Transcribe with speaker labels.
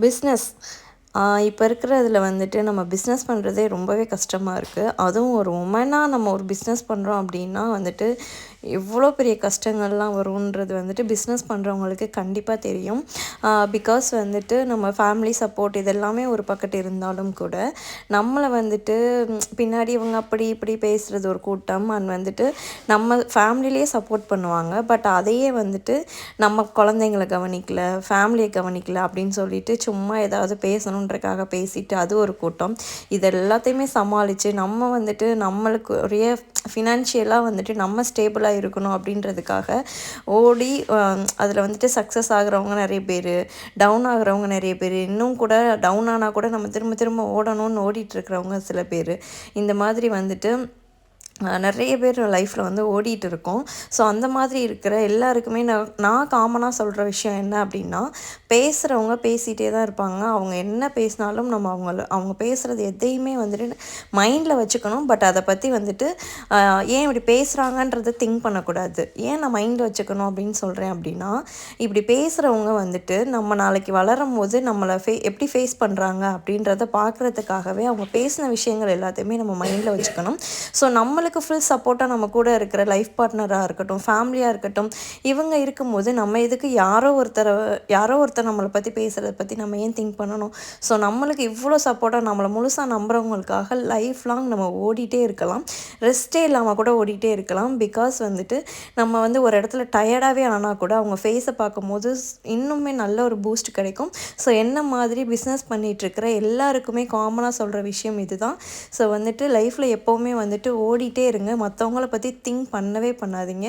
Speaker 1: Business இப்போ இருக்கிறதுல வந்துட்டு நம்ம பிஸ்னஸ் பண்ணுறதே ரொம்பவே கஷ்டமாக இருக்குது. அதுவும் ஒரு உமனாக நம்ம ஒரு பிஸ்னஸ் பண்ணுறோம் அப்படின்னா வந்துட்டு எவ்வளோ பெரிய கஷ்டங்கள்லாம் வருன்றது வந்துட்டு பிஸ்னஸ் பண்ணுறவங்களுக்கு கண்டிப்பாக தெரியும். பிகாஸ் வந்துட்டு நம்ம ஃபேமிலி சப்போர்ட் இதெல்லாமே ஒரு பக்கத்து இருந்தாலும் கூட நம்மளை வந்துட்டு பின்னாடி இவங்க அப்படி இப்படி பேசுகிறது ஒரு கூட்டம் அண்ட் வந்துட்டு நம்ம ஃபேமிலியிலே சப்போர்ட் பண்ணுவாங்க. பட் அதையே வந்துட்டு நம்ம குழந்தைங்களை கவனிக்கல, ஃபேமிலியை கவனிக்கல அப்படின்னு சொல்லிட்டு சும்மா ஏதாவது பேசணுன்றக்காக பேசிட்டு அது ஒரு கூட்டம். இது எல்லாத்தையுமே சமாளித்து நம்ம வந்துட்டு நம்மளுக்கு ஒரே ஃபினான்ஷியலாக வந்துட்டு நம்ம ஸ்டேபிளாக இருக்கணும் அப்படின்றதுக்காக ஓடி அதில் வந்துட்டு சக்ஸஸ் ஆகிறவங்க நிறைய பேர், டவுன் ஆகிறவங்க நிறைய பேர், இன்னும் கூட டவுன் ஆனால் கூட நம்ம திரும்ப திரும்ப ஓடணும்னு ஓடிட்டுருக்கிறவங்க சில பேர். இந்த மாதிரி வந்துட்டு நிறைய பேர் லைஃப்பில் வந்து ஓடிட்டு இருக்கோம். ஸோ அந்த மாதிரி இருக்கிற எல்லாருக்குமே நான் காமனாக சொல்கிற விஷயம் என்ன அப்படின்னா, பேசுகிறவங்க பேசிகிட்டே தான் இருப்பாங்க. அவங்க என்ன பேசினாலும் நம்ம அவங்க பேசுகிறது எதையுமே வந்துட்டு மைண்டில் வச்சுக்கணும். பட் அதை பற்றி வந்துட்டு ஏன் இப்படி பேசுகிறாங்கன்றதை திங்க் பண்ணக்கூடாது. ஏன் நான் மைண்டில் வச்சுக்கணும் அப்படின்னு சொல்கிறேன் அப்படின்னா, இப்படி பேசுகிறவங்க வந்துட்டு நம்ம நாளைக்கு வளரும் போது நம்மளை எப்படி ஃபேஸ் பண்ணுறாங்க அப்படின்றத பார்க்குறதுக்காகவே அவங்க பேசின விஷயங்கள் எல்லாத்தையுமே நம்ம மைண்டில் வச்சுக்கணும். ஸோ நம்மளுக்கு ஃபுல் சப்போர்ட்டாக நம்ம கூட இருக்கிற லைஃப் பார்ட்னராக இருக்கட்டும், ஃபேமிலியாக இருக்கட்டும், இவங்க இருக்கும்போது நம்ம இதுக்கு யாரோ ஒருத்தர் நம்மளை பற்றி பேசுகிறத பற்றி நம்ம ஏன் திங்க் பண்ணணும்? ஸோ நம்மளுக்கு இவ்வளோ சப்போர்ட்டாக நம்மளை முழுசாக நம்புறவங்களுக்காக லைஃப் லாங் நம்ம ஓடிட்டே இருக்கலாம். ரெஸ்ட்டே இல்லாமல் கூட ஓடிட்டே இருக்கலாம். பிகாஸ் வந்துட்டு நம்ம வந்து ஒரு இடத்துல டயர்டாகவே ஆனால் கூட அவங்க ஃபேஸை பார்க்கும்போது இன்னுமே நல்ல ஒரு பூஸ்ட் கிடைக்கும். ஸோ என்ன மாதிரி பிஸ்னஸ் பண்ணிகிட்ருக்கிற எல்லாருக்குமே காமனாக சொல்கிற விஷயம் இதுதான். ஸோ வந்துட்டு லைஃப்பில் எப்போவுமே வந்துட்டு ஓடிட்டே இருங்க. மற்றவங்கள பற்றி திங்க் பண்ணவே பண்ணாதீங்க.